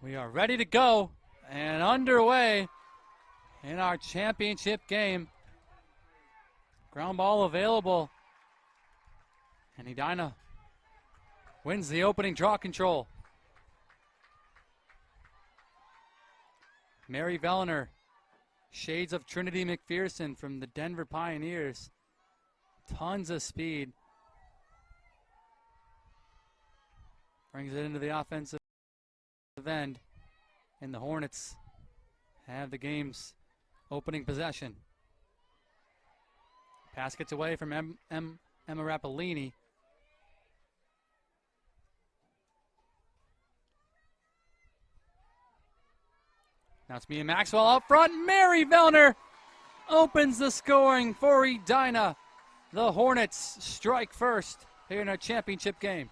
We are ready to go and underway in our championship game. Ground ball available. And Edina wins the opening draw control. Mary Vellner, shades of Trinity McPherson from the Denver Pioneers. Tons of speed. Brings it into the offensive end. And the Hornets have the game's opening possession. Pass gets away from Emma Rappolini. Now it's Mia Maxwell out front. Mary Vellner opens the scoring for Edina. The Hornets strike first here in our championship game.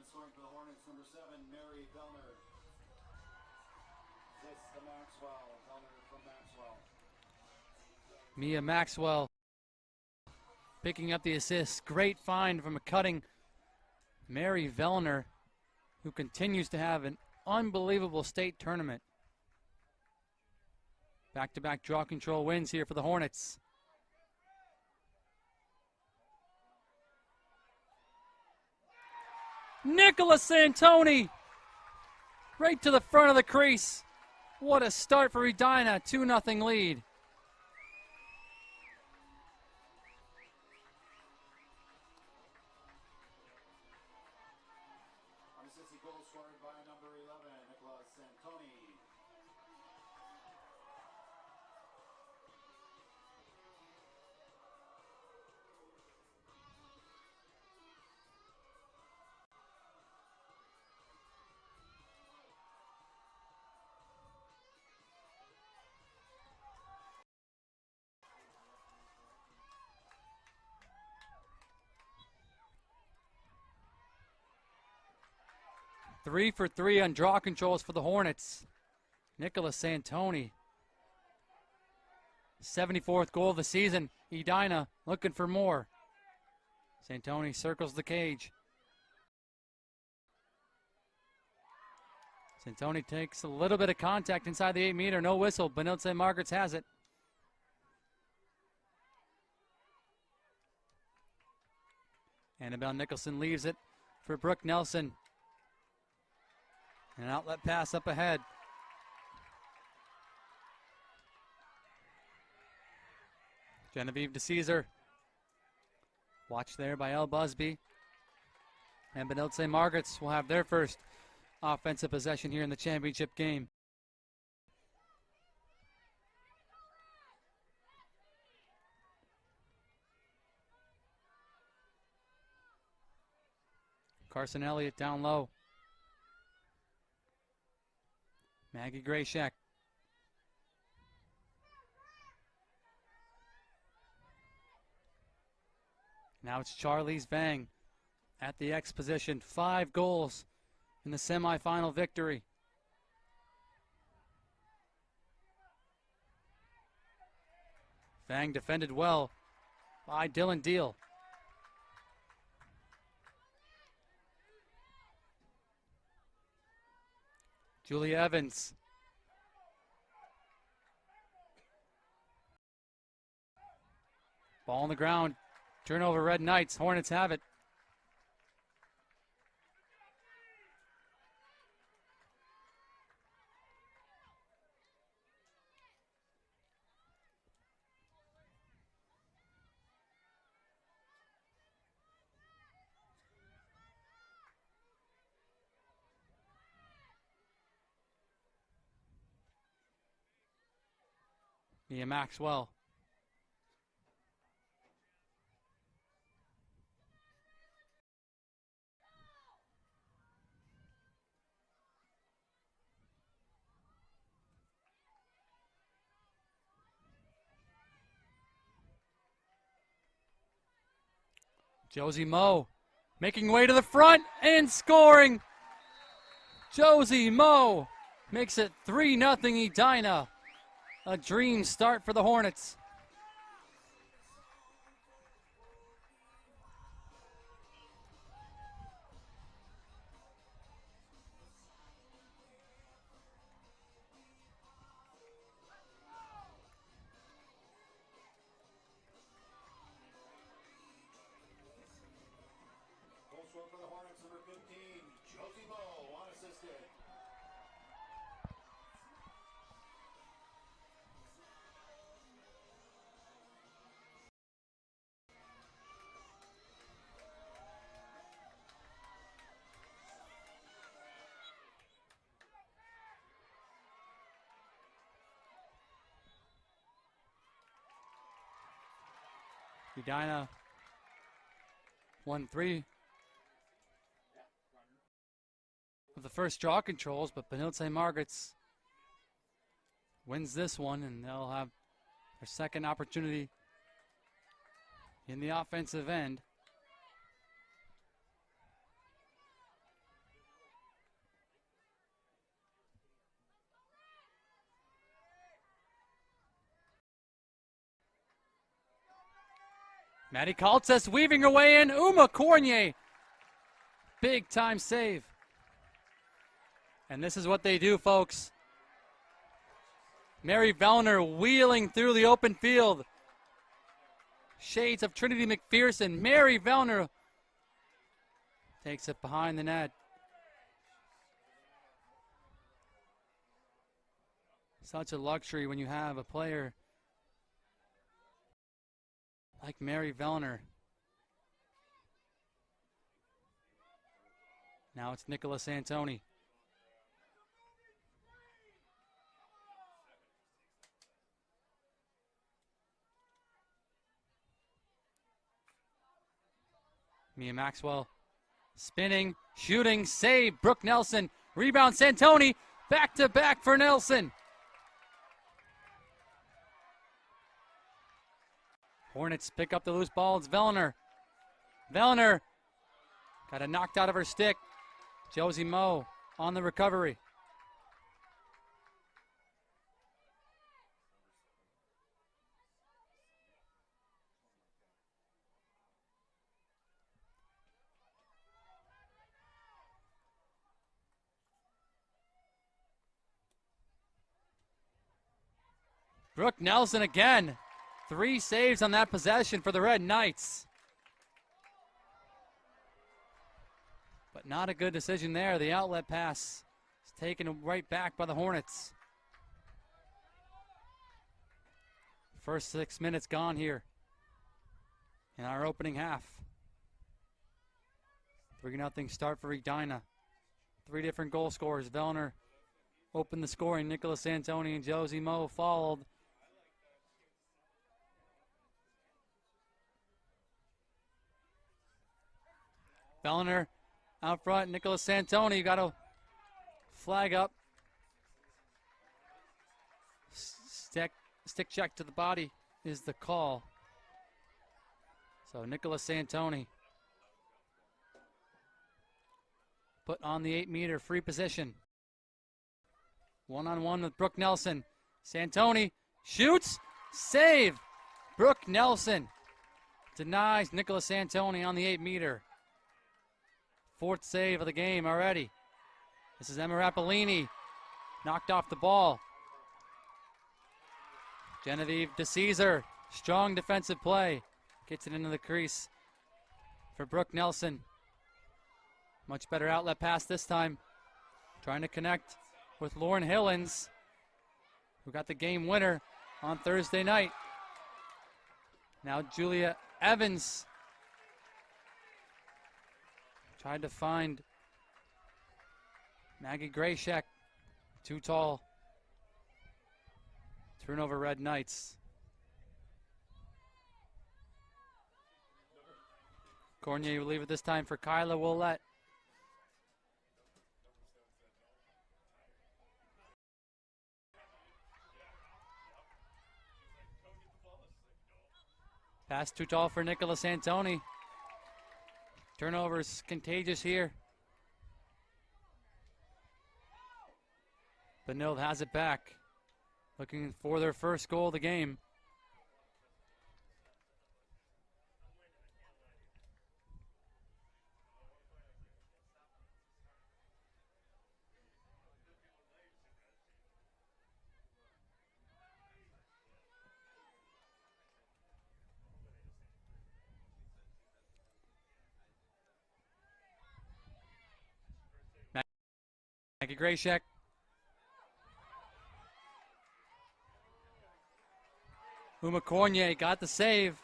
Scoring for the Hornets, number 7, Mary Vellner. This the Maxwell. Vellner from Maxwell. Mia Maxwell picking up the assist. Great find from a cutting Mary Vellner, who continues to have an unbelievable state tournament. Back-to-back draw control wins here for the Hornets. Nicholas Santoni right to the front of the crease. What a start for Edina, 2-0 lead. Unassisted goal scored by number 11, Nicholas Santoni. Three for three on draw controls for the Hornets. Nicholas Santoni. 74th goal of the season. Edina looking for more. Santoni circles the cage. Santoni takes a little bit of contact inside the 8-meter. No whistle. Benilde St. Margaret's has it. Annabelle Nicholson leaves it for Brooke Nelson. An outlet pass up ahead. Genevieve DeCesar. Watched there by Elle Busby. And Benilde St. Margaret's will have their first offensive possession here in the championship game. Carson Elliott down low. Maggie Grayshak. Now it's Charlize Vang at the X position. 5 goals in the semifinal victory. Vang defended well by Dylan Deal. Julia Evans. Ball on the ground. Turnover, Red Knights. Hornets have it. Mia Maxwell. Josie Moe Making way to the front and scoring. Josie Moe makes it 3-0 Edina. A dream start for the Hornets. Goal scorer for the Hornets, number 15, Josie Moe, unassisted. Edina 1-3 of the first draw controls, but Benilde St. Margaret's wins this one, and they'll have their second opportunity in the offensive end. Maddie Kaltsas weaving her way in. Uma Cornier. Big time save. And this is what they do, folks. Mary Vellner wheeling through the open field. Shades of Trinity McPherson. Mary Vellner takes it behind the net. Such a luxury when you have a player like Mary Vellner. Now it's Nicholas Antoni. Mia Maxwell spinning, shooting, save. Brooke Nelson, rebound Santoni, back to back for Nelson. Hornets pick up the loose ball. It's Vellner. Vellner got it knocked out of her stick. Josie Moe on the recovery. Brooke Nelson again. 3 saves on that possession for the Red Knights. But not a good decision there. The outlet pass is taken right back by the Hornets. First 6 minutes gone here in our opening half. 3-0 start for Edina. 3 different goal scorers. Vellner opened the scoring. Nicholas Antoni and Josie Moe followed. Vellner out front. Nicholas Santoni got a flag up. Stick check to the body is the call. So Nicholas Santoni put on the 8-meter free position. 1-on-1 with Brooke Nelson. Santoni shoots. Save. Brooke Nelson denies Nicholas Santoni on the 8-meter. 4th save of the game already. This is Emma Rappolini. Knocked off the ball. Genevieve DeCesar. Strong defensive play. Gets it into the crease for Brooke Nelson. Much better outlet pass this time. Trying to connect with Lauren Hillens, who got the game winner on Thursday night. Now Julia Evans tried to find Maggie Grayshek. Too tall. Turnover Red Knights. Cornier will leave it this time for Kyla Willett. Pass too tall for Nicholas Antoni. Turnovers contagious here. Benilde has it back. Looking for their first goal of the game. Maggie Grayshek. Uma Cornier got the save.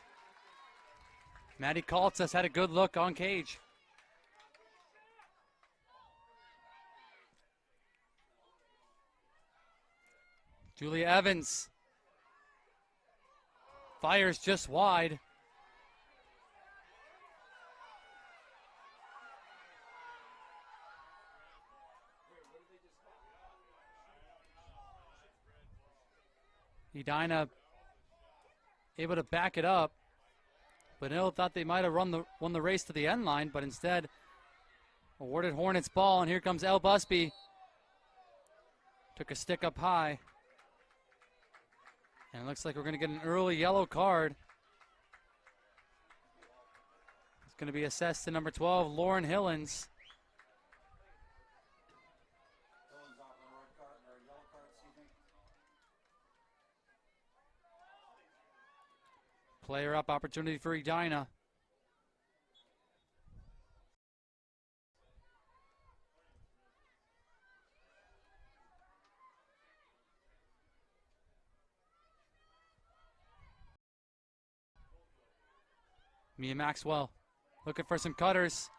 Maddie Kaltsas had a good look on cage. Julia Evans fires just wide. Edina able to back it up. Benilde thought they might have won the race to the end line, but instead awarded Hornets ball, and here comes El Busby. Took a stick up high. And it looks like we're going to get an early yellow card. It's going to be assessed to number 12, Lauren Hillens. Player up opportunity for Edina. Mia Maxwell looking for some cutters.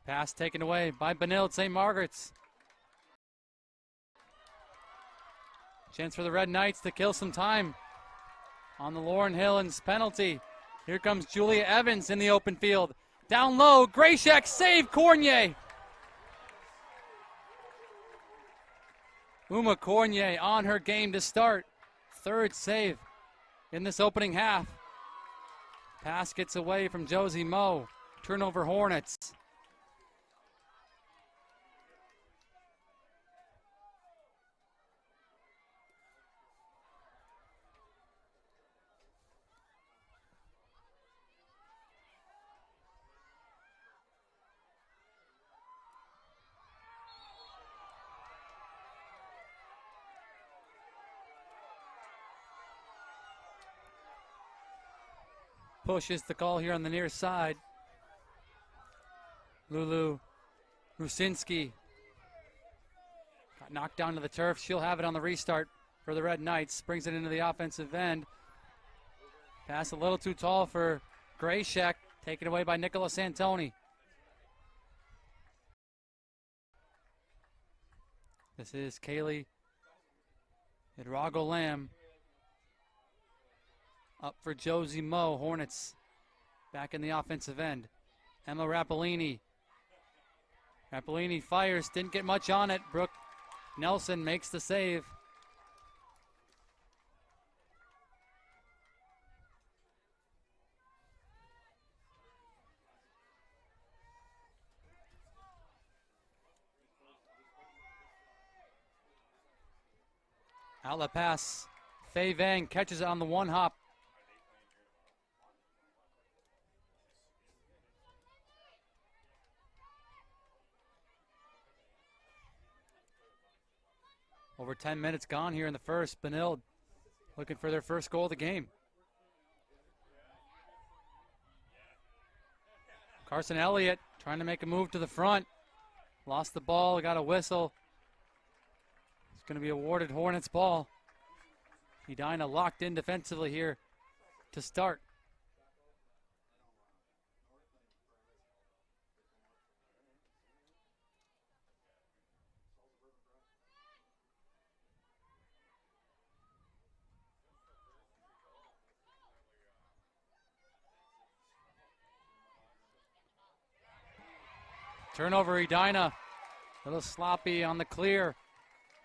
Pass taken away by Benilde St. Margaret's. Chance for the Red Knights to kill some time on the Lauren Hillens penalty. Here comes Julia Evans in the open field. Down low, Grayshek save Cornier. Uma Cornier on her game to start. Third save in this opening half. Pass gets away from Josie Moe. Turnover Hornets. Push is the call here on the near side. Lulu Rusinski got knocked down to the turf. She'll have it on the restart for the Red Knights. Brings it into the offensive end. Pass a little too tall for Grayshek. Taken away by Nicola Santoni. This is Kaylee Hidrago Lamb. Up for Josie Moe. Hornets back in the offensive end. Emma Rappolini. Rappolini fires. Didn't get much on it. Brooke Nelson makes the save. Outlet pass. Faye Vang catches it on the one hop. Over 10 minutes gone here in the first. Benilde looking for their first goal of the game. Carson Elliott trying to make a move to the front. Lost the ball, got a whistle. It's going to be awarded Hornets ball. Edina locked in defensively here to start. Turnover, Edina. A little sloppy on the clear.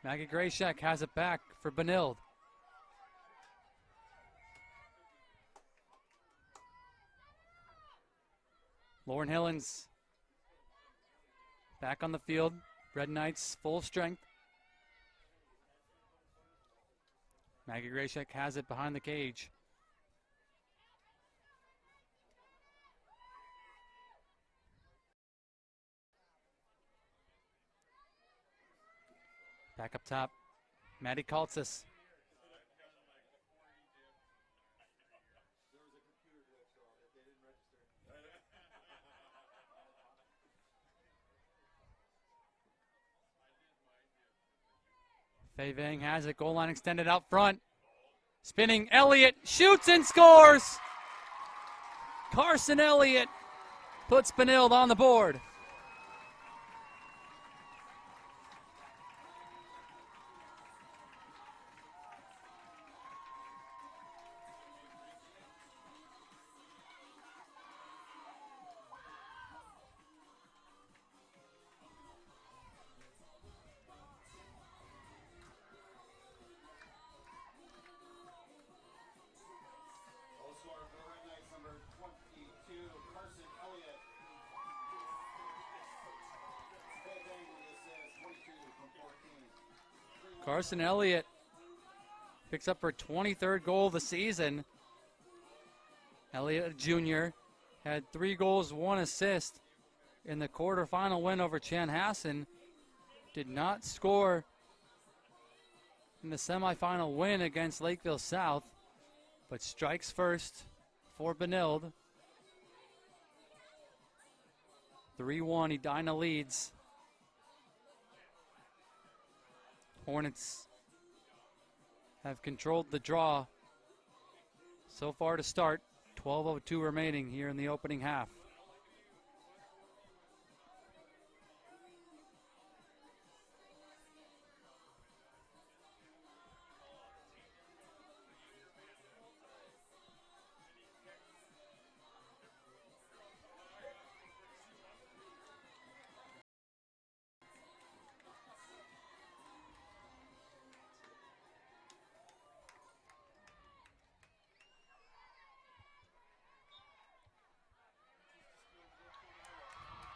Maggie Grayshek has it back for Benilde. Lauren Hillens back on the field. Red Knights full strength. Maggie Grayshek has it behind the cage. Back up top, Maddie Kaltsas. Fei Vang has it, goal line extended out front. Spinning, Elliott shoots and scores! Carson Elliott puts Benilde on the board. Goal scorer for the Red Knights, number 22, Carson Elliott. Fei Vang with the assist, 22 from 14. Carson Elliott picks up her 23rd goal of the season. Elliott Jr. had 3 goals, 1 assist in the quarterfinal win over Chanhassen. Did not score in the semifinal win against Lakeville South, but strikes first for Benilde. 3-1, Edina leads. Hornets have controlled the draw so far to start. 12:02 remaining here in the opening half.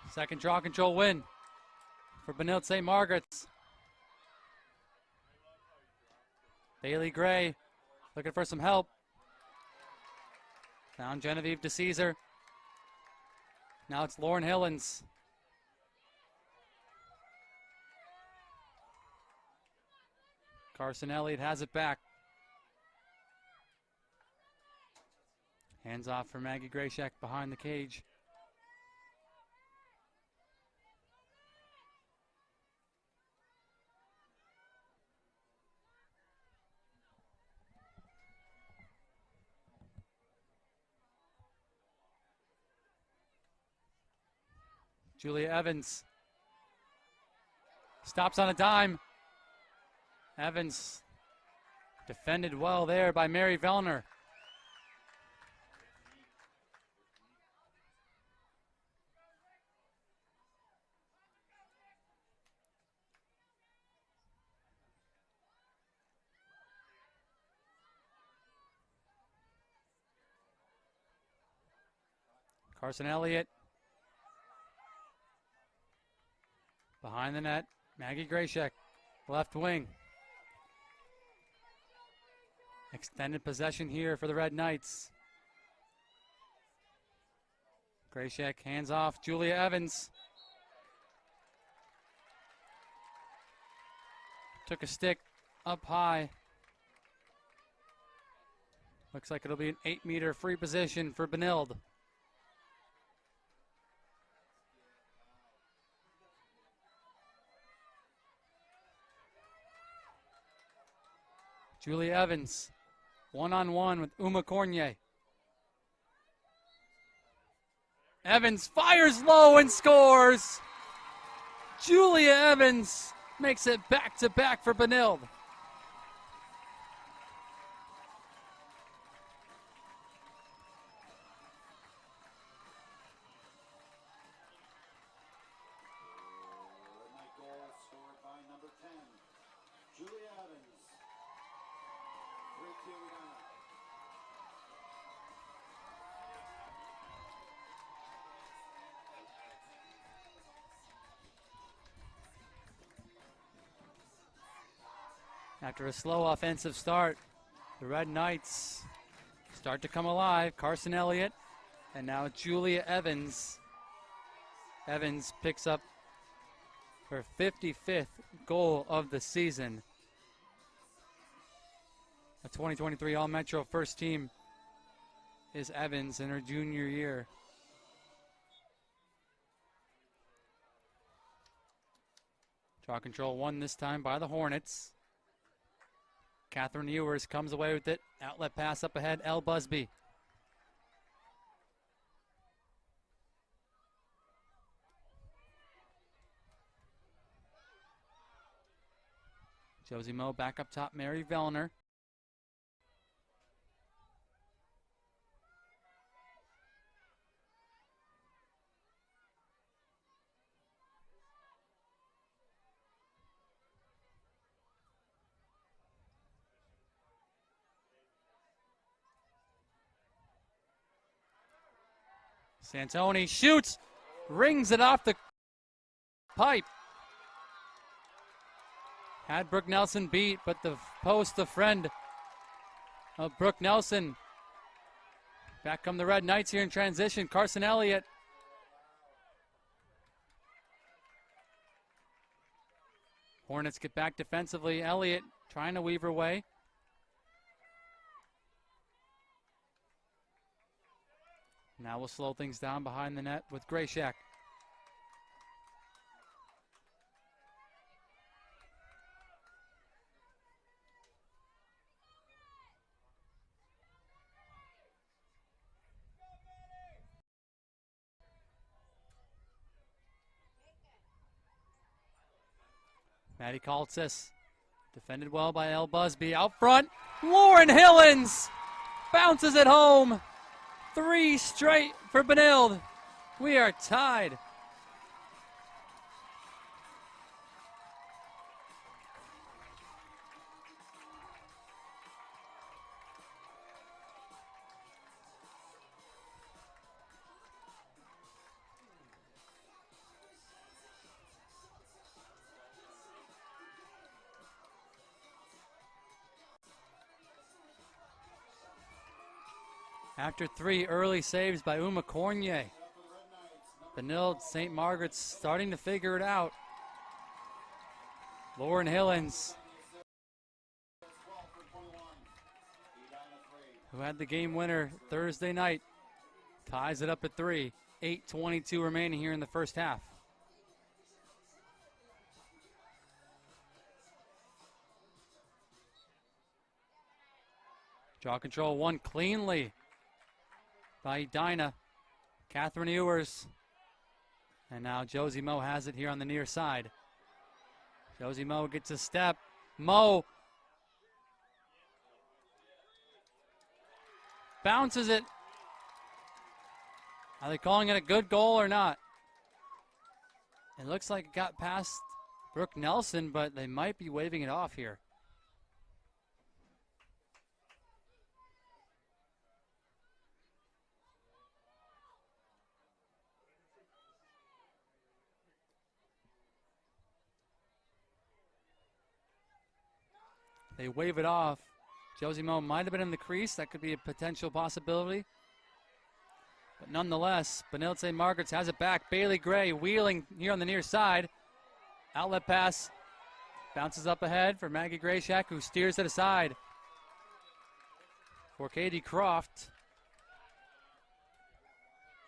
Second draw control win for Benilde St. Margaret's. Bailey Gray looking for some help. Found Genevieve DeCesar. Now it's Lauren Hillens. Carson Elliott has it back. Hands off for Maggie Grayshek behind the cage. Julia Evans stops on a dime. Evans defended well there by Mary Vellner. Carson Elliott behind the net. Maggie Grayshek, left wing. Extended possession here for the Red Knights. Grayshek hands off. Julia Evans took a stick up high. Looks like it'll be an 8-meter free position for Benilde. Julia Evans, one-on-one with Uma Cornier. Evans fires low and scores. Julia Evans makes it back-to-back for Benilde. Red Knight goal scored by number 10, Julia Evans. 3-2 Edina. After a slow offensive start, the Red Knights start to come alive. Carson Elliott and now Julia Evans. Evans picks up her 55th goal of the season. A 2023 All-Metro first team is Evans in her junior year. Draw control won this time by the Hornets. Catherine Ewers comes away with it. Outlet pass up ahead, Elle Busby. Josie Moe back up top, Mary Vellner. Santoni shoots, rings it off the pipe. Had Brooke Nelson beat, but the post, the friend of Brooke Nelson. Back come the Red Knights here in transition. Carson Elliott. Hornets get back defensively. Elliott trying to weave her way. Now we'll slow things down behind the net with Grayshak. Maddie Kaltsas, defended well by Elle Busby. Out front, Lauren Hillens bounces it home. 3 straight for Benilde. We are tied. After 3 early saves by Uma Cornier, Benilde St. Margaret's starting to figure it out. Lauren Hillens, who had the game winner Thursday night, ties it up at 3. 8:22 remaining here in the first half. Draw control won cleanly by Edina. Catherine Ewers. And now Josie Moe has it here on the near side. Josie Moe gets a step. Moe bounces it. Are they calling it a good goal or not? It looks like it got past Brooke Nelson, but they might be waving it off here. They wave it off. Josie Moe might have been in the crease. That could be a potential possibility. But nonetheless, Benilde St. Margaret's has it back. Bailey Gray wheeling here on the near side. Outlet pass. Bounces up ahead for Maggie Grayshak, who steers it aside for Katie Croft.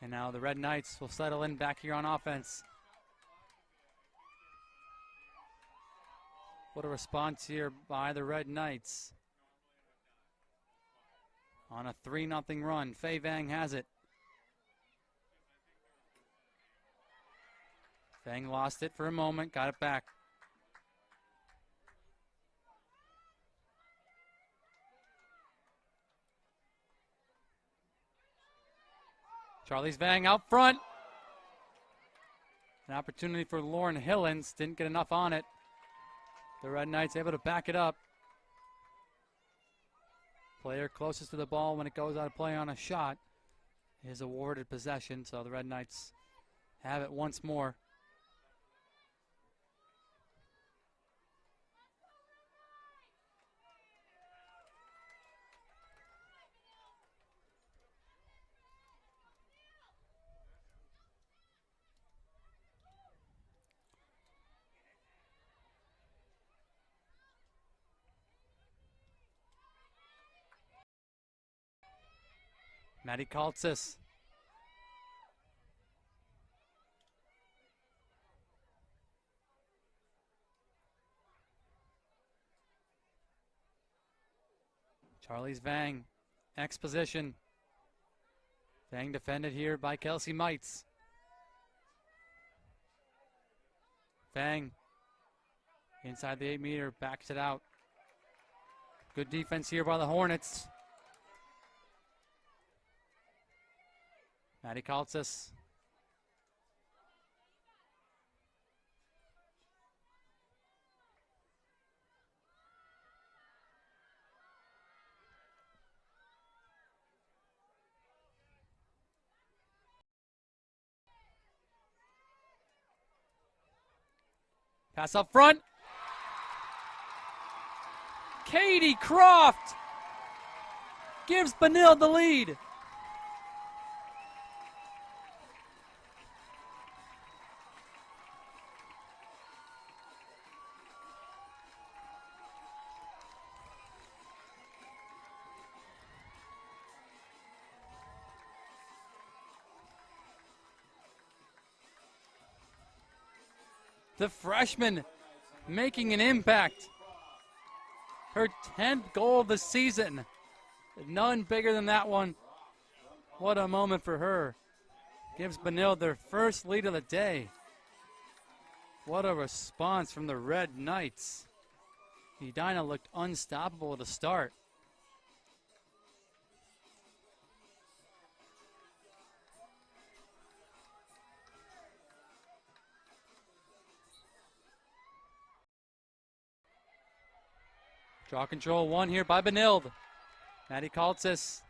And now the Red Knights will settle in back here on offense. What a response here by the Red Knights. On a 3-0 run, Fei Vang has it. Vang lost it for a moment, got it back. Charlie's Vang out front. An opportunity for Lauren Hillens, didn't get enough on it. The Red Knights able to back it up. Player closest to the ball when it goes out of play on a shot is awarded possession, so the Red Knights have it once more. Maddie Kaltsas. Charlie's Vang, X position. Vang defended here by Kelsey Mites. Vang inside the 8 meter, backs it out. Good defense here by the Hornets. Maddie Kaltsas. Pass up front. Katie Croft gives Benilde the lead. The freshman making an impact. Her 10th goal of the season. None bigger than that one. What a moment for her. Gives Benilde their first lead of the day. What a response from the Red Knights. Edina looked unstoppable to start. Draw control one here by Benilde. Maddie Kaltsas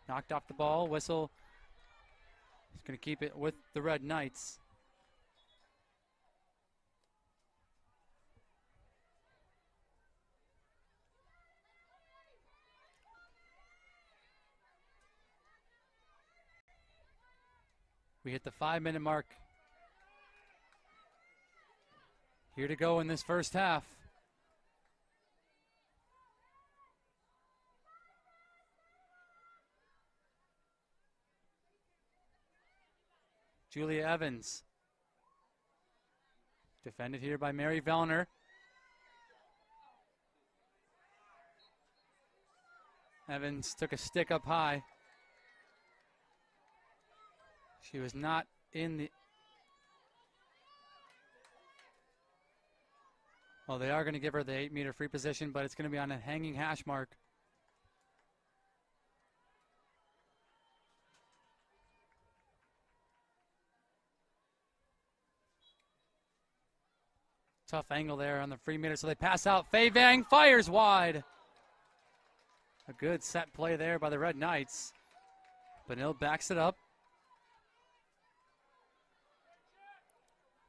knocked off the ball. Whistle. He's going to keep it with the Red Knights. We hit the 5-minute mark. Here to go in this first half. Julia Evans. Defended here by Mary Vellner. Evans took a stick up high. She was not in the... Well, they are going to give her the 8 meter free position, but it's going to be on a hanging hash mark. Tough angle there on the free meter, so they pass out. Faye Vang fires wide. A good set play there by the Red Knights. Benilde backs it up.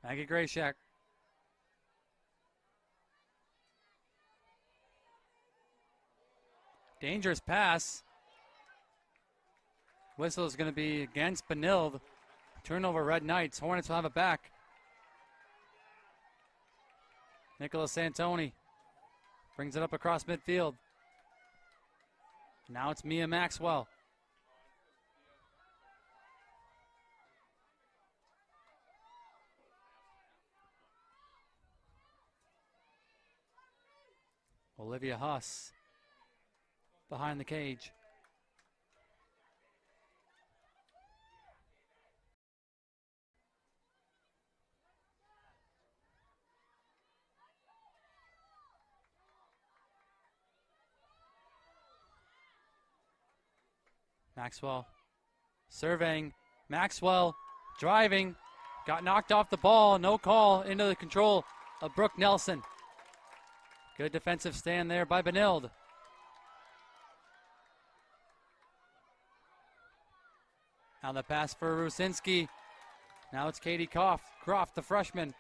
Maggie Grayshak. Dangerous pass. Whistle is going to be against Benilde. Turnover Red Knights. Hornets will have it back. Nicholas Santoni brings it up across midfield. Now it's Mia Maxwell. Olivia Huss behind the cage. Maxwell surveying. Maxwell driving. Got knocked off the ball. No call into the control of Brooke Nelson. Good defensive stand there by Benilde. Now the pass for Rusinski. Now it's Katie Croft, the freshman.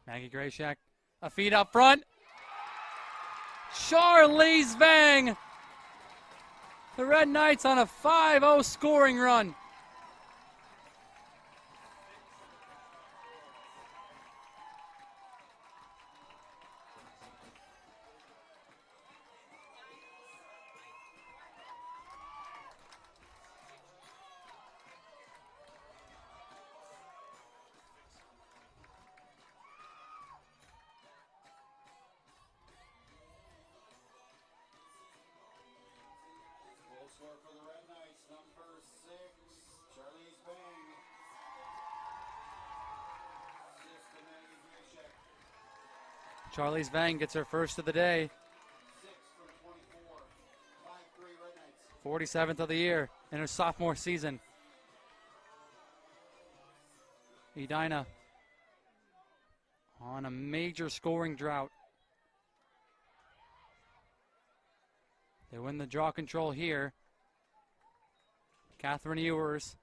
Maggie Grayshak A feed up front. Charlize Vang. The Red Knights on a 5-0 scoring run. Full score for the Red Knights, number 6, Charlize Bang. Assist to Maggie Kaltsas. Charlize Vang gets her first of the day. 6 from 24. 5-3 Red Knights. 47th of the year in her sophomore season. Edina on a major scoring drought. They win the draw control here. Catherine Ewers.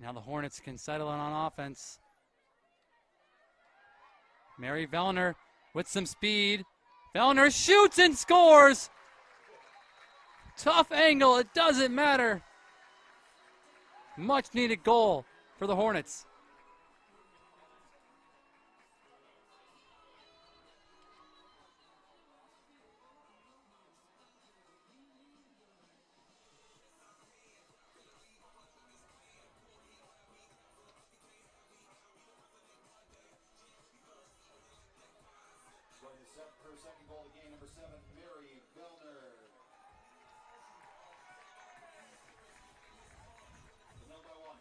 Now the Hornets can settle in on offense. Mary Vellner with some speed. Vellner shoots and scores. Tough angle, it doesn't matter. Much needed goal for the Hornets. Scoring her second goal of the game, number 7, Mary Vellner. Nil by 1.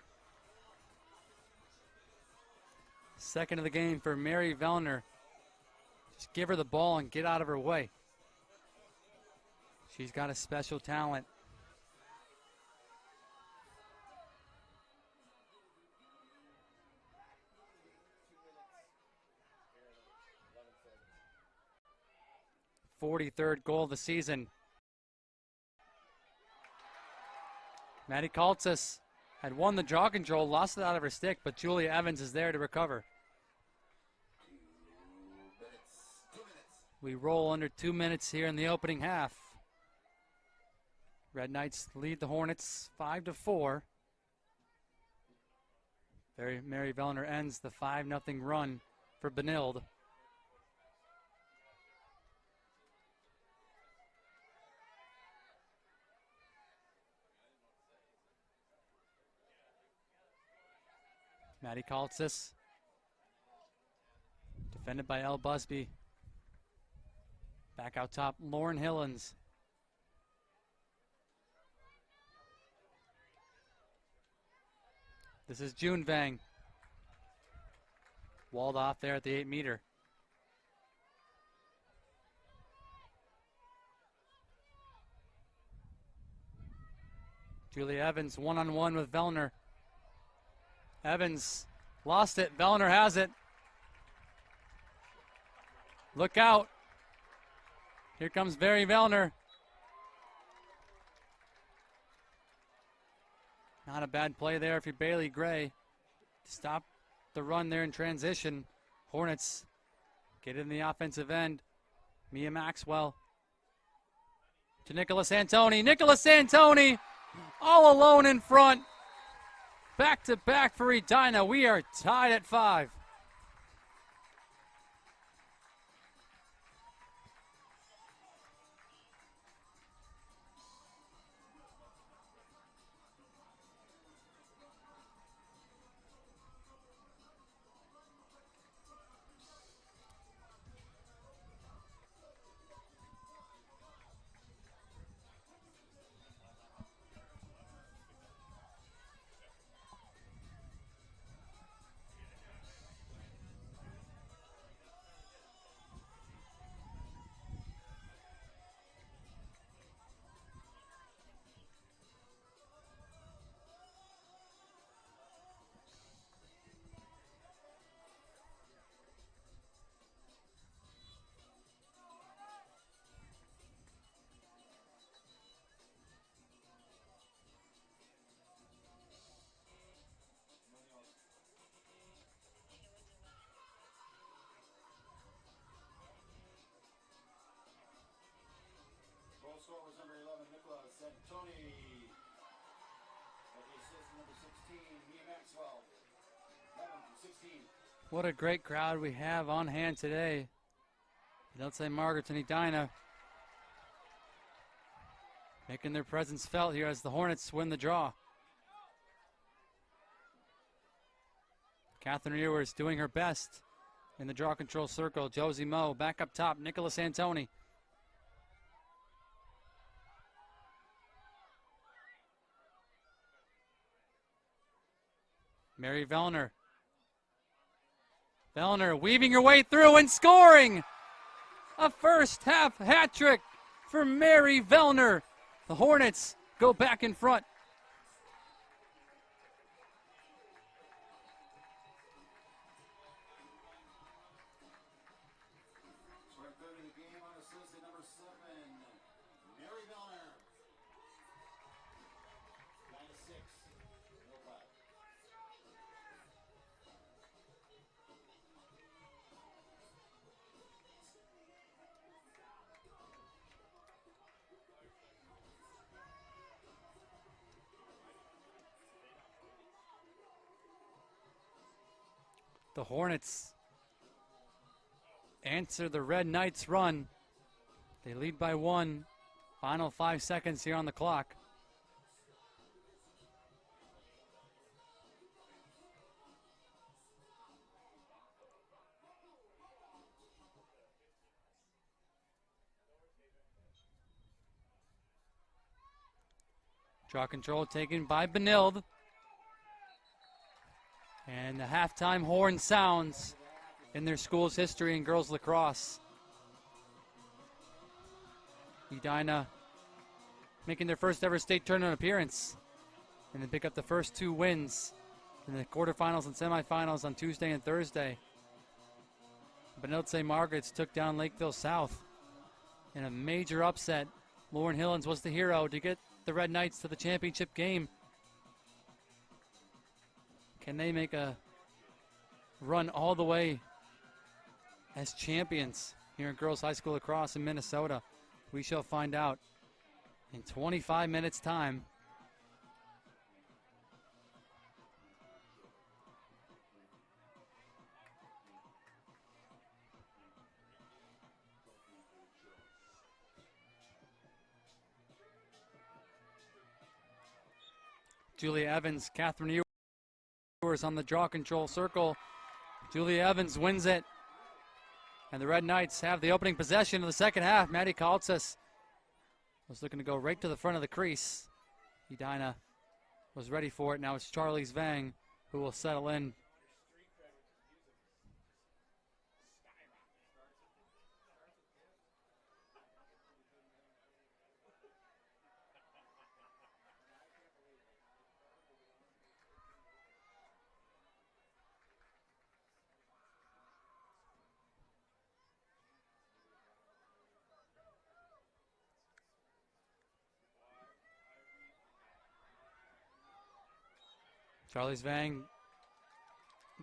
Second of the game for Mary Vellner. Just give her the ball and get out of her way. She's got a special talent. .43rd goal of the season. Maddie Kaltsas had won the draw control, lost it out of her stick, but Julia Evans is there to recover. 2 minutes. We roll under 2 minutes here in the opening half. Red Knights lead the Hornets 5-4. Mary Vellner ends the 5-0 run for Benilde. Maddie Kaltsas, defended by Elle Busby. Back out top, Lauren Hillens. This is June Vang. Walled off there at the 8-meter. Julia Evans one-on-one with Vellner. Evans lost it. Vellner has it. Look out. Here comes Mary Vellner. Not a bad play there for Bailey Gray. Stop the run there in transition. Hornets get in the offensive end. Mia Maxwell to Nicholas Antoni. Nicholas Antoni all alone in front. Back to back for Edina. We are tied at 5. Santoni. At the assist, number 16, Mia Maxwell. 11 from 16. What a great crowd we have on hand today. Don't say Margaret and Edina making their presence felt here as the Hornets win the draw. Catherine Ewers doing her best in the draw control circle. Josie Moe back up top. Nicholas Antoni. Mary Vellner. Vellner weaving her way through and scoring! A first half hat trick for Mary Vellner. The Hornets go back in front. Scoring third in the game on assist at number 7, Mary Vellner. 9-6. No foul. The Hornets answer the Red Knights' run. They lead by 1. Final 5 seconds here on the clock. Draw control taken by Benilde. And the halftime horn sounds in their school's history in girls lacrosse. Edina making their first ever state tournament appearance. And they pick up the first 2 wins in the quarterfinals and semifinals on Tuesday and Thursday. Benilde St. Margaret's took down Lakeville South in a major upset. Lauren Hillens was the hero to get the Red Knights to the championship game. Can they make a run all the way as champions here in girls high school lacrosse in Minnesota? We shall find out in 25 minutes time. Julia Evans, Catherine Ewers on the draw control circle. Julia Evans wins it. And the Red Knights have the opening possession of the second half. Maddie Kaltsas was looking to go right to the front of the crease. Edina was ready for it. Now it's Charlie Zvang who will settle in. Charlie Zvang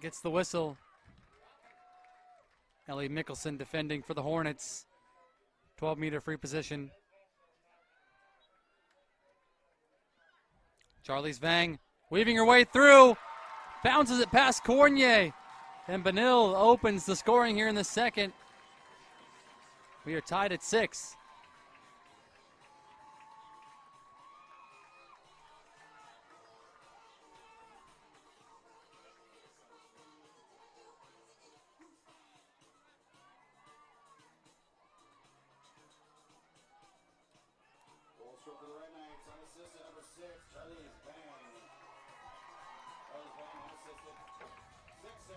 gets the whistle. Ellie Mickelson defending for the Hornets. 12-meter free position. Charlie Zvang weaving her way through. Bounces it past Cornier. And Benilde opens the scoring here in the second. We are tied at 6. For the Red Knights, on assist at number 6, Charlie Zvang. Charlie Zvang unassisted. 6-6.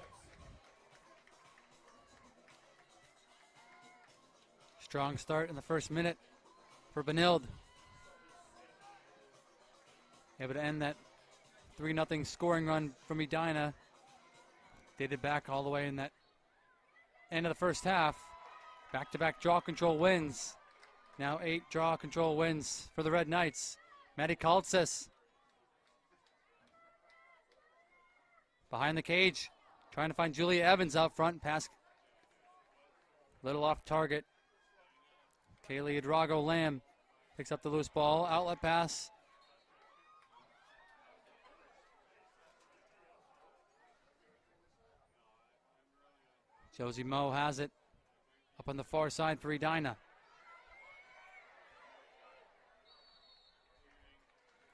Strong start in the first minute for Benilde. Able to end that 3-0 scoring run from Edina. Dated back all the way in that end of the first half. Back-to-back draw control wins. Now 8 draw control wins for the Red Knights. Maddie Kaltsas behind the cage, trying to find Julia Evans out front. Pass little off target. Kaylee Adrago Lamb Picks up the loose ball. Outlet pass. Josie Moe has it. Up on the far side for Edina.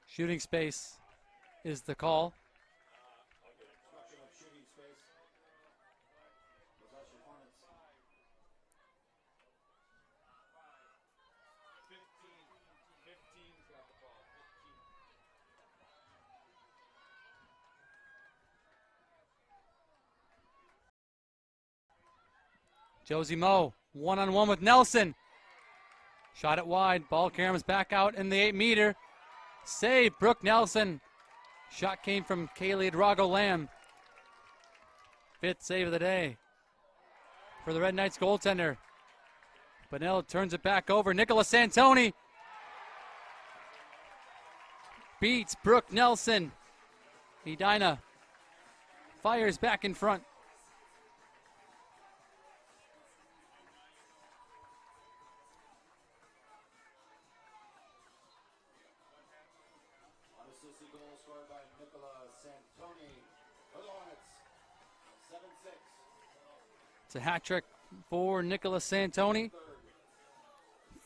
Shooting space is the call. Obstruction of shooting space. Possession Hornets. 15's got the ball. 15. Josie Moe, one-on-one with Nelson. Shot it wide. Ball caroms back out in the 8-meter. Save, Brooke Nelson. Shot came from Kaylee Drago Lamb. 5th save of the day for the Red Knights goaltender. Bunnell turns it back over. Nicola Santoni beats Brooke Nelson. Edina fires back in front. Unassisted goal scored by Nicola Santoni for the Hornets. 7-6. It's a hat trick for Nicola Santoni.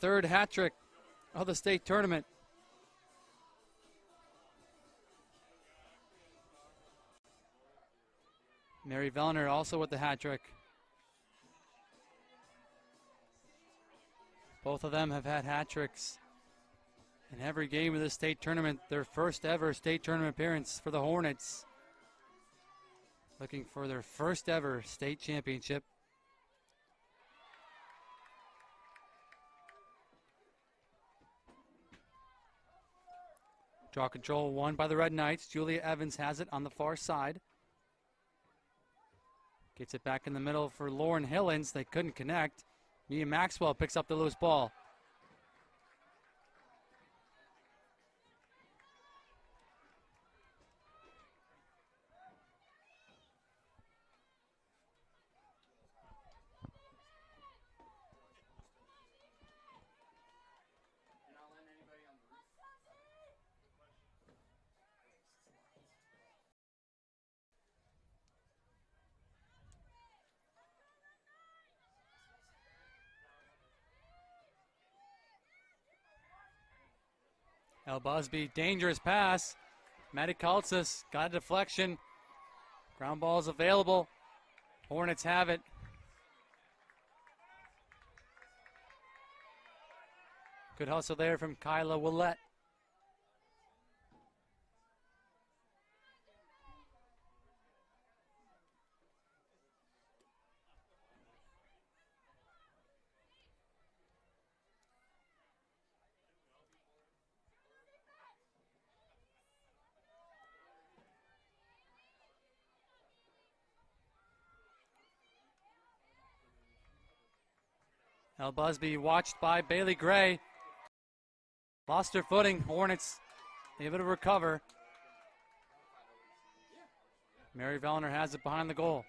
Third hat trick of the state tournament. Mary Vellner also with the hat trick. Both of them have had hat tricks in every game of the state tournament. Their first ever state tournament appearance for the Hornets. Looking for their first ever state championship. Draw control won by the Red Knights. Julia Evans has it on the far side. Gets it back in the middle for Lauren Hillens. They couldn't connect. Mia Maxwell picks up the loose ball. El Busby, dangerous pass. Maddie Kaltsas got a deflection. Ground ball is available. Hornets have it. Good hustle there from Kyla Willette. El Busby watched by Bailey Gray. Lost her footing. Hornets able to recover. Mary Vellner has it behind the goal.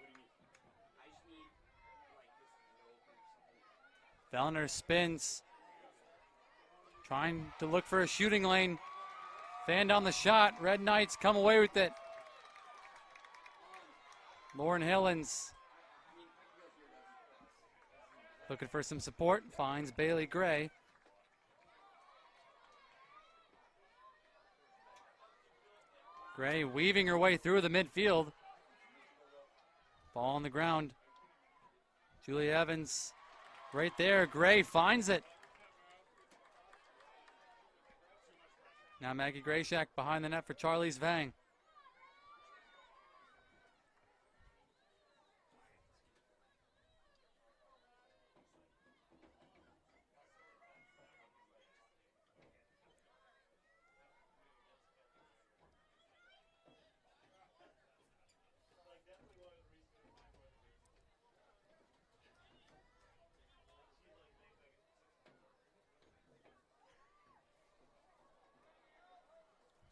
Vellner spins. Trying to look for a shooting lane. Fanned on the shot. Red Knights come away with it. Lauren Hillens looking for some support. Finds Bailey Gray. Gray weaving her way through the midfield. Ball on the ground. Julia Evans right there. Gray finds it. Now Maggie Grayshak behind the net for Charlize Vang.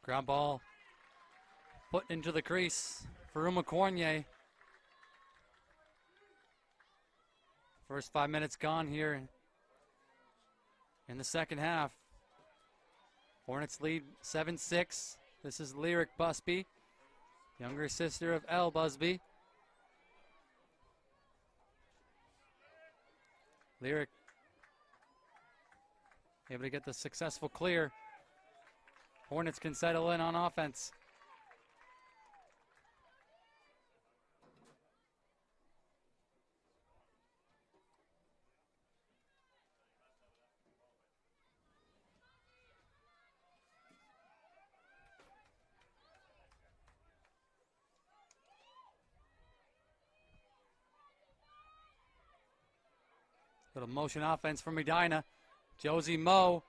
Ground ball put into the crease for Uma Cornier. First 5 minutes gone here in the second half. Hornets lead 7-6. This is Lyric Busby, younger sister of Elle Busby. Lyric able to get the successful clear. Hornets can settle in on offense. Little motion offense from Edina. Josie Moe.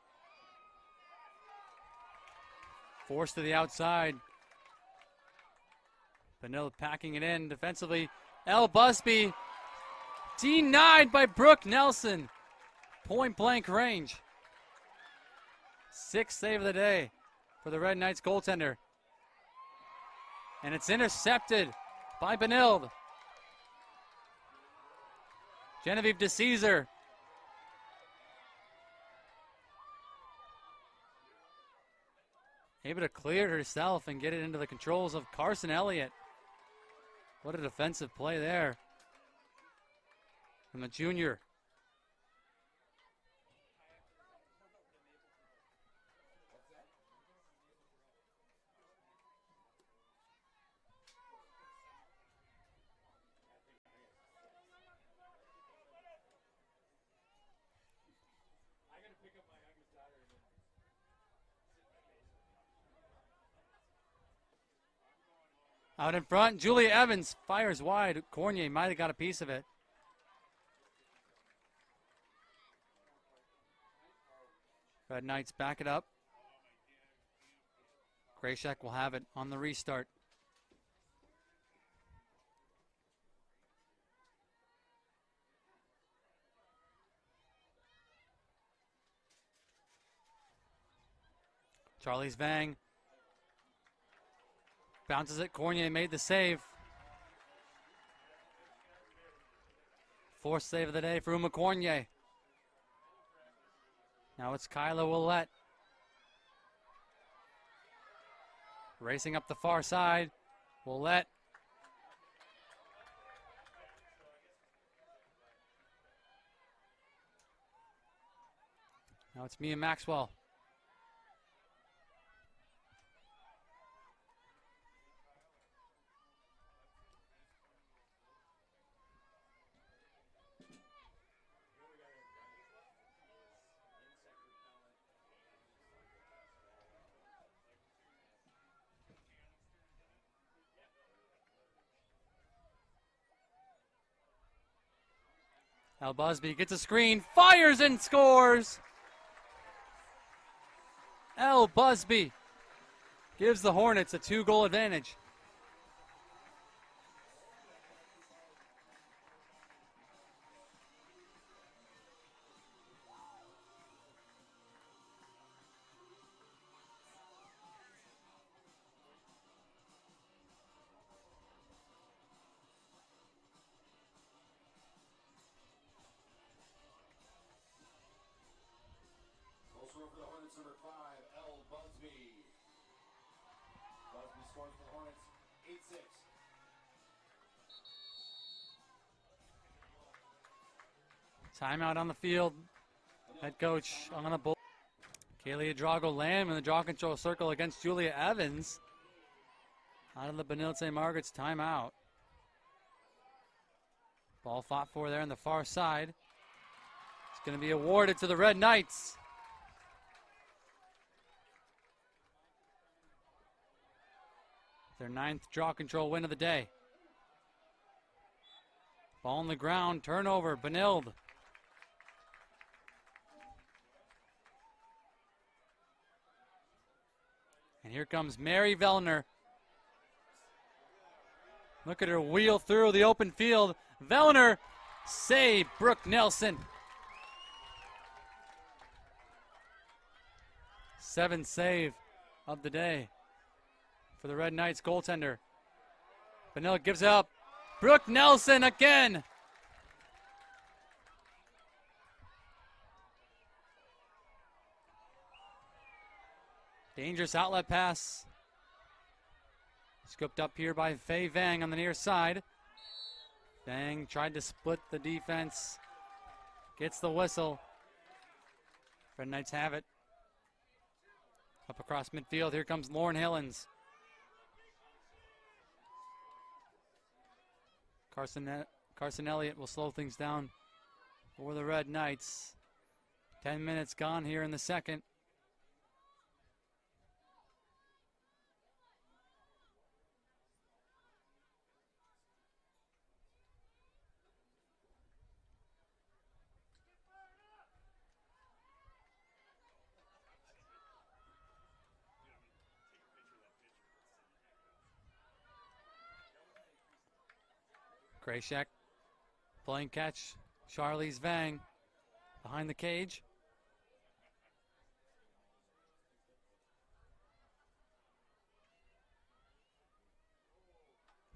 Forced to the outside. Vanilla packing it in defensively. Elle Busby denied by Brooke Nelson. Point blank range. 6th save of the day for the Red Knights goaltender. And it's intercepted by Benilde. Genevieve DeCesar. Able to clear it herself and get it into the controls of Carson Elliott. What a defensive play there from the junior. Out in front, Julia Evans fires wide. Cornier might have got a piece of it. Red Knights back it up. Grayshek will have it on the restart. Charlie's Vang bounces it. Cornier made the save. 4th save of the day for Uma Cornier. Now it's Kyla Willette. Racing up the far side. Willette. Now it's Mia Maxwell. Elle Busby gets a screen, fires and scores. Elle Busby gives the Hornets a 2-goal advantage. For the Hornets, number 5, Elle Busby. Busby scores for the Hornets, 8-6. Timeout on the field. Head coach on a bull. Kaylee Drago Lamb in the draw control circle against Julia Evans. Out of the Benilde St. Margaret's timeout. Ball fought for there on the far side. It's going to be awarded to the Red Knights. Their 9th draw control win of the day. Ball on the ground, turnover, Benilde. And here comes Mary Vellner. Look at her wheel through the open field. Vellner, save, Brooke Nelson. 7th save of the day for the Red Knights goaltender. Benilde gives up. Brooke Nelson again. Dangerous outlet pass. Scooped up here by Fei Vang on the near side. Vang tried to split the defense. Gets the whistle. Red Knights have it. Up across midfield, here comes Lauren Hillens. Carson Elliott will slow things down for the Red Knights. 10 minutes gone here in the second. Krashak playing catch. Charlize Vang behind the cage.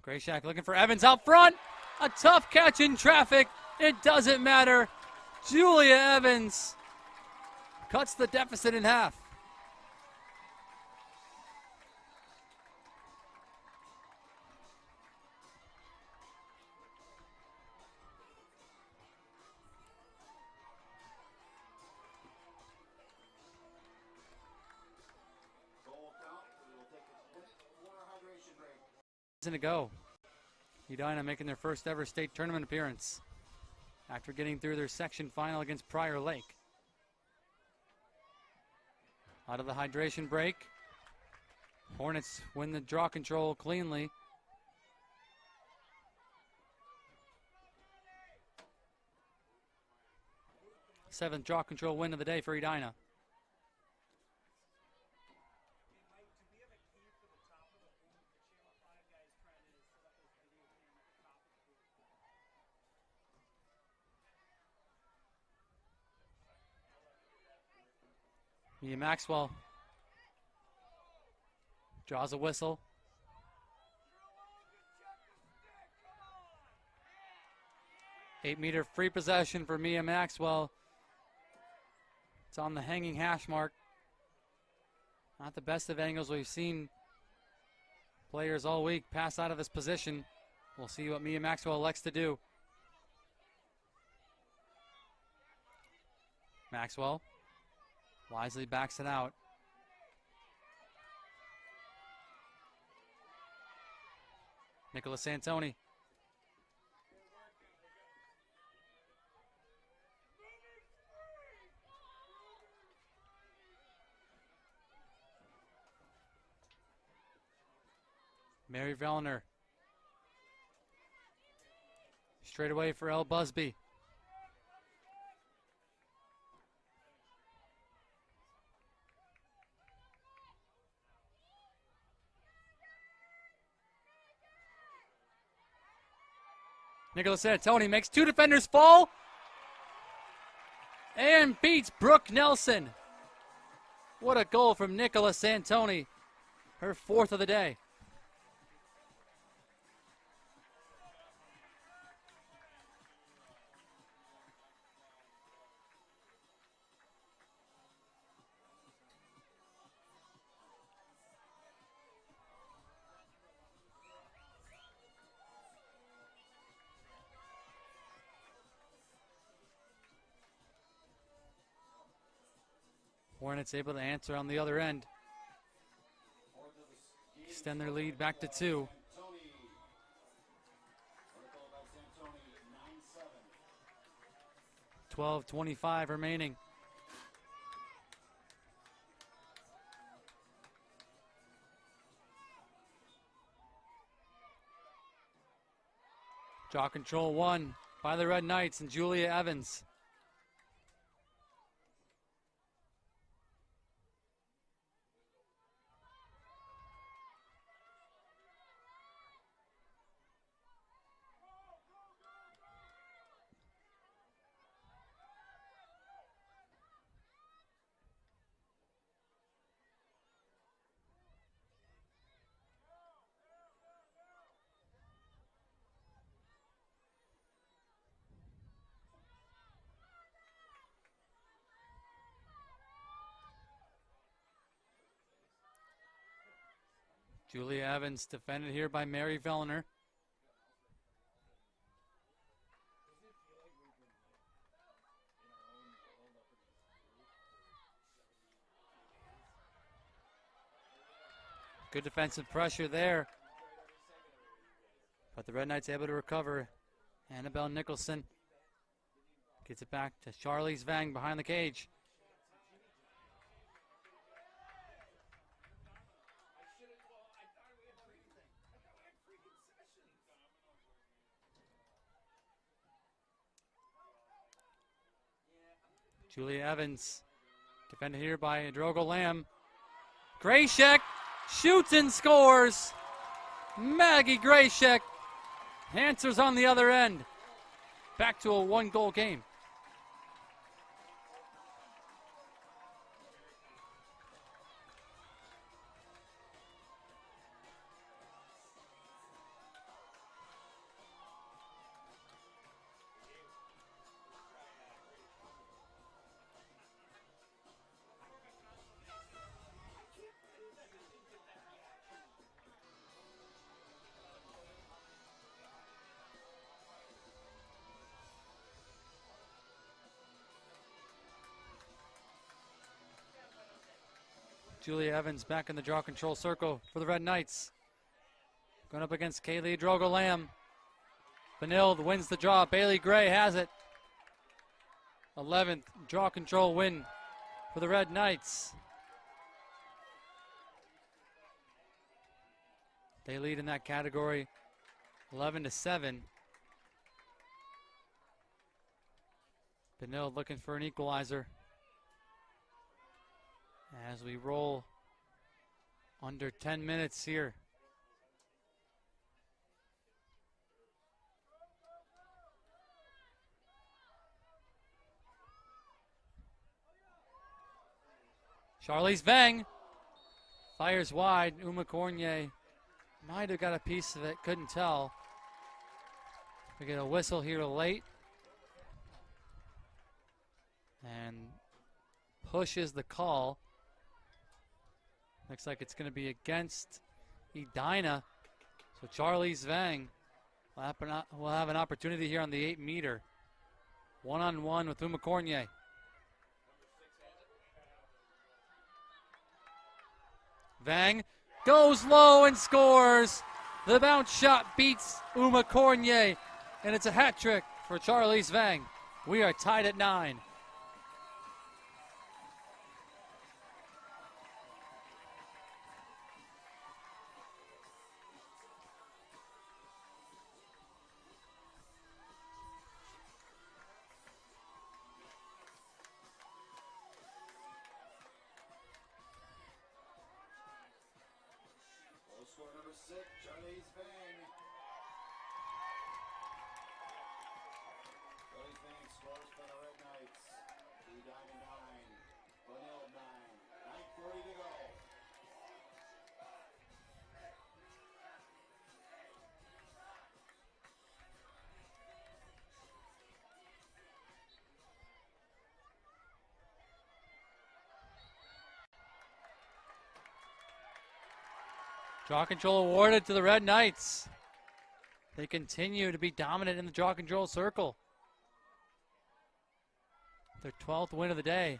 Krashak looking for Evans out front. A tough catch in traffic. It doesn't matter. Julia Evans cuts the deficit in half. To go. Edina making their first ever state tournament appearance after getting through their section final against Prior Lake. Out of the hydration break. Hornets win the draw control cleanly. Seventh draw control win of the day for Edina. Mia Maxwell draws a whistle. Eight-meter free possession for Mia Maxwell. It's on the hanging hash mark. Not the best of angles. We've seen players all week pass out of this position. We'll see what Mia Maxwell elects to do. Maxwell wisely backs it out. Nicholas Santoni. Mary Vellner. Straight away for Elle Busby. Nicholas Santoni makes two defenders fall and beats Brooke Nelson. What a goal from Nicholas Santoni, her fourth of the day. Hornets able to answer on the other end. Extend their lead back to 2. 12:25 remaining. Draw control won by the Red Knights and Julia Evans. Julia Evans defended here by Mary Vellner. Good defensive pressure there. But the Red Knights able to recover. Annabelle Nicholson gets it back to Charlize Vang behind the cage. Julia Evans, defended here by Drogo Lamb. Grayshek shoots and scores. Maggie Grayshek answers on the other end. Back to a one-goal game. Julia Evans back in the draw control circle for the Red Knights. Going up against Kaylee Drogo Lamb. Benilde wins the draw. Bailey Gray has it. 11th draw control win for the Red Knights. They lead in that category 11-7. Benilde looking for an equalizer. As we roll under 10 minutes here. Charlize Vang fires wide. Uma Cornier might have got a piece of it, couldn't tell. We get a whistle here late. And pushes the call. Looks like it's going to be against Edina. So Charlize Vang will have an opportunity here on the 8-meter. One-on-one with Uma Cornier. Vang goes low and scores. The bounce shot beats Uma Cornier. And it's a hat trick for Charlize Vang. We are tied at 9. Score number 6, Charlize Vang. Charlize Vang scores for the Red Knights. Edina 9, Benilde 9. 9:40 to go. Draw control awarded to the Red Knights. They continue to be dominant in the draw control circle. Their 12th win of the day.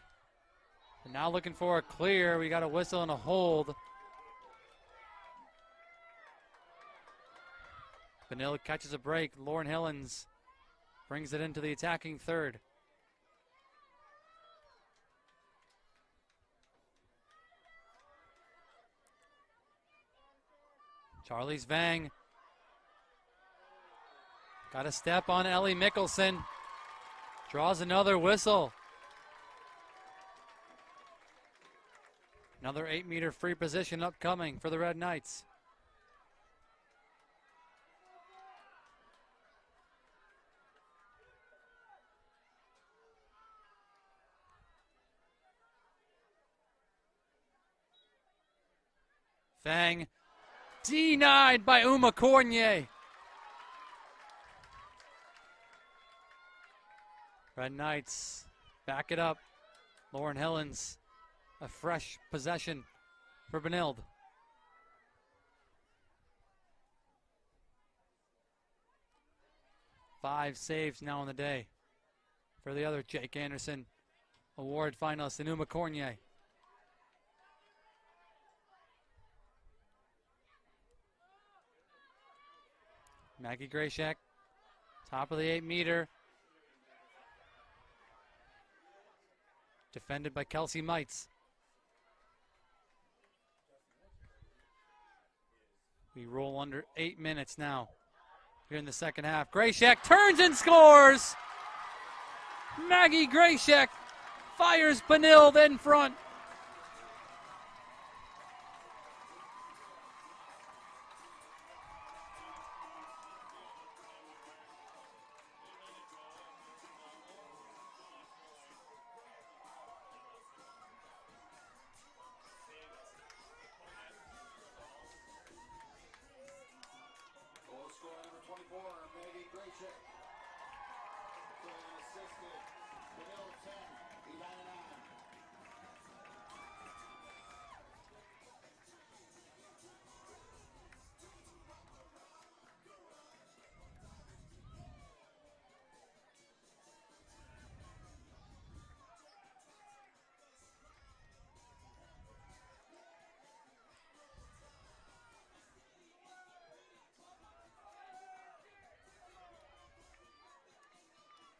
They're now looking for a clear. We got a whistle and a hold. Benilde catches a break. Lauren Hillens brings it into the attacking third. Charlize Vang got a step on Ellie Mickelson. Draws another whistle. Another 8-meter free position upcoming for the Red Knights. Vang denied by Uma Cornier. Red Knights back it up. Lauren Hillens, a fresh possession for Benilde. 5 saves now in the day for the other Jake Anderson Award finalist, Enuma Cornier. Maggie Grayshak, top of the 8-meter. Defended by Kelsey Mites. We roll under 8 minutes now here in the second half. Grayshak turns and scores! Maggie Grayshak fires Benilde in front. Goal scorer number 24, Maddie Kaltsas. And assisted. Benilde 10, Edina 9.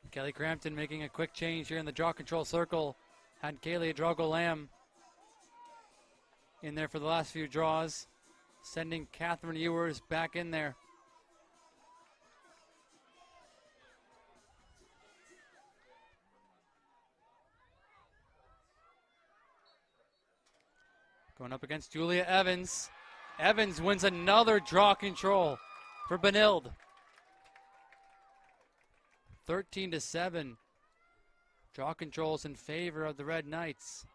Kelly Crampton making a quick change here in the draw control circle. Had Kaylee Drogo-Lamb in there for the last few draws. Sending Catherine Ewers back in there. Going up against Julia Evans. Evans wins another draw control for Benilde. 13-7. Draw controls in favor of the Red Knights.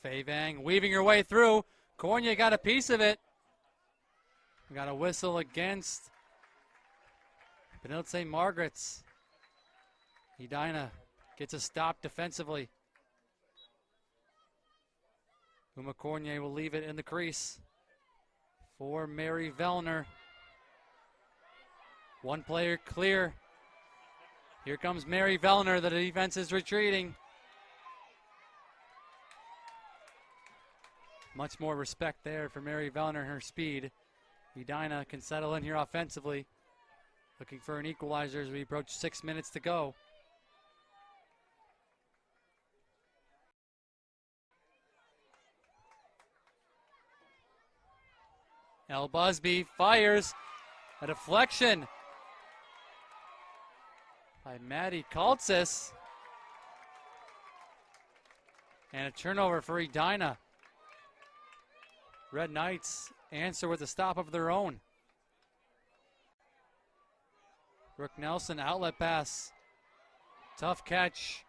Fei Vang weaving her way through. Cornier got a piece of it. We got a whistle against Benilde St. Margaret's. Edina gets a stop defensively. Uma Cornier will leave it in the crease for Mary Vellner. One player clear. Here comes Mary Vellner. The defense is retreating. Much more respect there for Mary Vellner and her speed. Edina can settle in here offensively. Looking for an equalizer as we approach 6 minutes to go. El Busby fires. A deflection by Maddie Kaltsas. And a turnover for Edina. Red Knights answer with a stop of their own. Brooke Nelson, outlet pass. Tough catch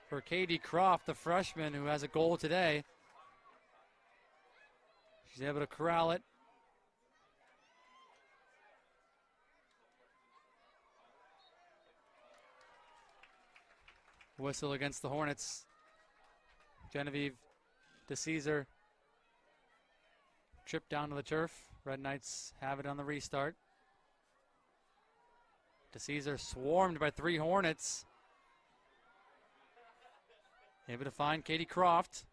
for Katie Croft, the freshman who has a goal today. She's able to corral it. Whistle against the Hornets. Genevieve DeCesar. Trip down to the turf. Red Knights have it on the restart. DeCesar swarmed by 3 Hornets. Able to find Katie Croft.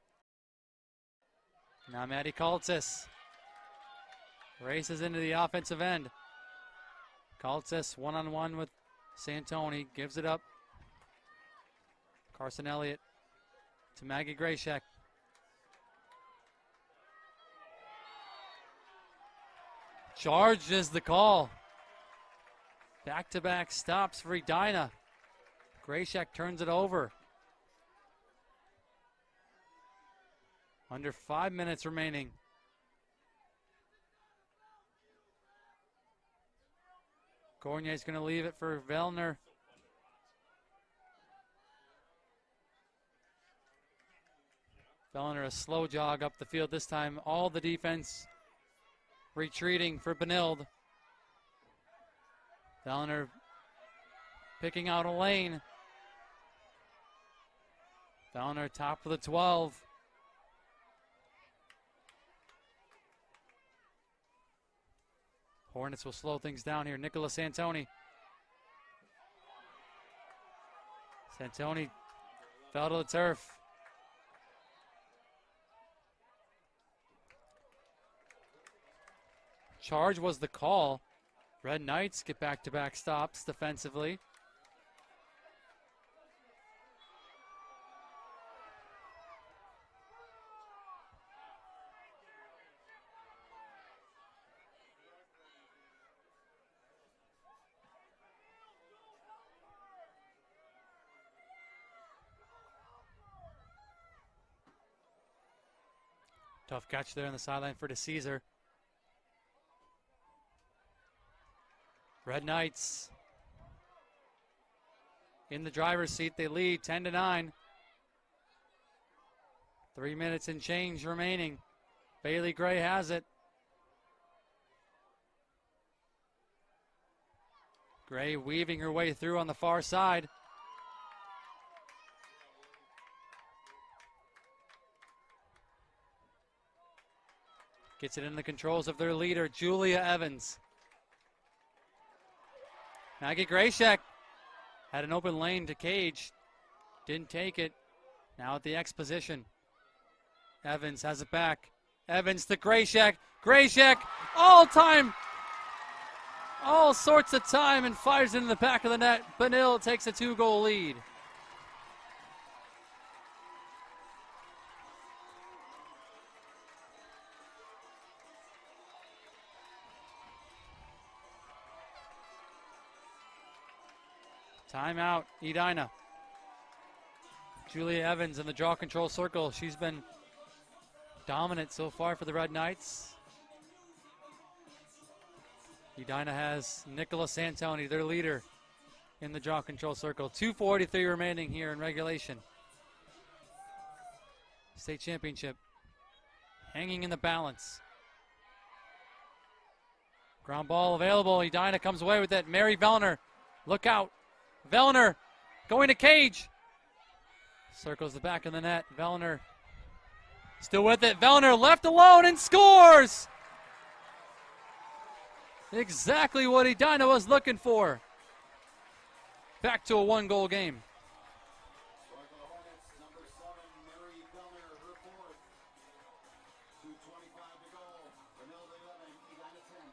Now Maddie Kaltsas races into the offensive end. Kaltsas one-on-one with Santoni. Gives it up. Carson Elliott to Maggie Grayshak. Charged is the call. Back-to-back stops for Edina. Grayshak turns it over. Under 5 minutes remaining. Cornier's going to leave it for Vellner. Fellner a slow jog up the field this time. All the defense retreating for Benilde. Fellner picking out a lane. Fellner top of the 12. Hornets will slow things down here. Nicholas Santoni. Santoni fell to the turf. Charge was the call. Red Knights get back-to-back stops defensively. Tough catch there on the sideline for DeCesar. Red Knights in the driver's seat. They lead 10-9. 3 minutes and change remaining. Bailey Gray has it. Gray weaving her way through on the far side. Gets it in the controls of their leader, Julia Evans. Maggie Grayshek had an open lane to Cage. Didn't take it. Now at the X position. Evans has it back. Evans to Grayshek. Grayshek, all sorts of time, and fires into the back of the net. Benilde takes a 2-goal lead. Timeout, Edina. Julia Evans in the draw control circle. She's been dominant so far for the Red Knights. Edina has Nicholas Santoni, their leader, in the draw control circle. 2:43 remaining here in regulation. State championship hanging in the balance. Ground ball available. Edina comes away with it. Mary Vellner, look out. Vellner going to Cage. Circles the back of the net. Vellner still with it. Vellner left alone and scores! Exactly what Edina was looking for. Back to a 1-goal game. Going for the Hornets, number 7, Mary Vellner, her fourth. 2:25 to go. Benilde 11, Edina 10.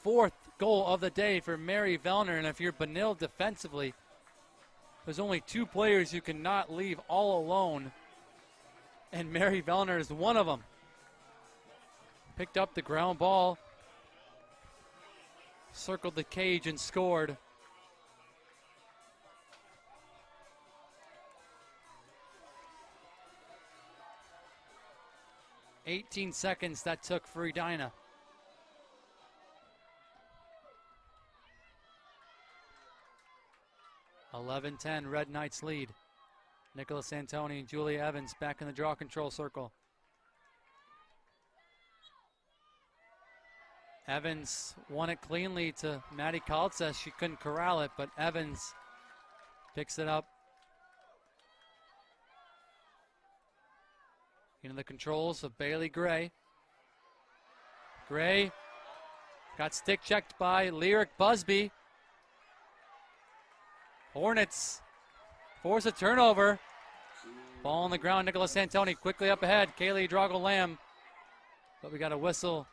Fourth goal of the day for Mary Vellner, and if you're Benilde defensively, there's only 2 players you cannot leave all alone, and Mary Vellner is one of them. Picked up the ground ball, circled the cage, and scored. "18 seconds that took for Edina. (11-10) Red Knights lead. Nicholas Santoni and Julia Evans back in the draw control circle. Evans won it cleanly to Maddie Kaltsas. She couldn't corral it, but Evans picks it up. Into the controls of Bailey Gray. Gray got stick checked by Lyric Busby. Hornets force a turnover. Ball on the ground. Nicholas Santoni quickly up ahead. Kaylee Drago-Lamb. But we got a whistle.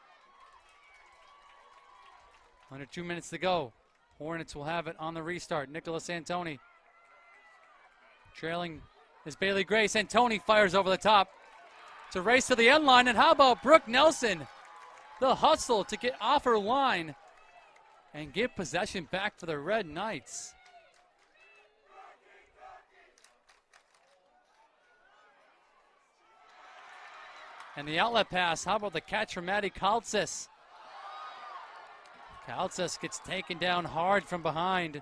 Under 2 minutes to go. Hornets will have it on the restart. Nicholas Santoni. Trailing is Bailey Gray. Santoni fires over the top. It's a race to the end line. And how about Brooke Nelson? The hustle to get off her line and get possession back for the Red Knights. And the outlet pass, how about the catch from Maddie Kaltsas? Kaltsas gets taken down hard from behind.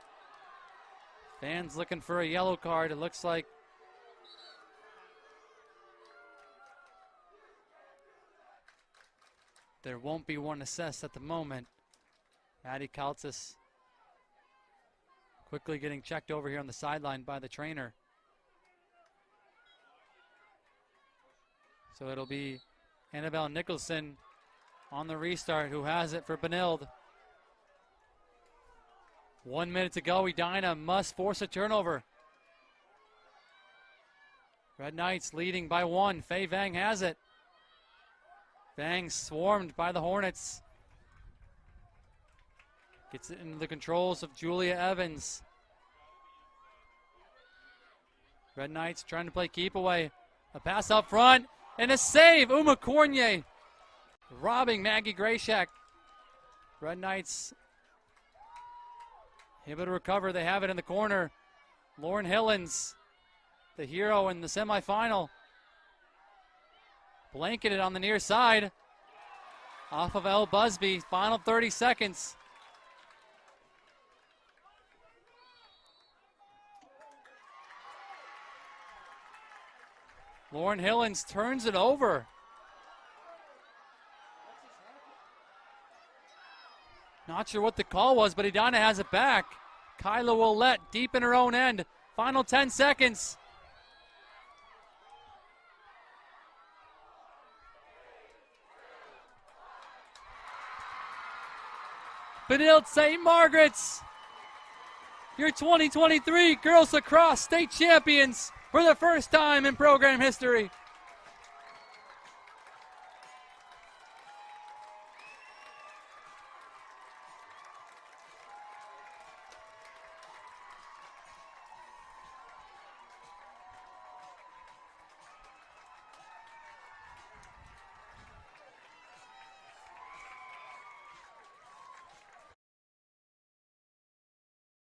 Fans looking for a yellow card. It looks like there won't be one assessed at the moment. Maddie Kaltsas quickly getting checked over here on the sideline by the trainer. So it'll be Annabelle Nicholson on the restart who has it for Benilde. 1 minute to go. Edina must force a turnover. Red Knights leading by 1. Faye Vang has it. Vang swarmed by the Hornets. Gets it into the controls of Julia Evans. Red Knights trying to play keep away. A pass up front and a save. Uma Cornier robbing Maggie Grayshak. Red Knights able to recover. They have it in the corner. Lauren Hillens, the hero in the semifinal. Blanketed on the near side. Off of Elle Busby. Final 30 seconds. Lauren Hillens turns it over. Not sure what the call was, but Edina has it back. Kyla Willette deep in her own end. Final 10 seconds. Benilde St. Margaret's, your 2023 Girls Lacrosse State Champions for the first time in program history.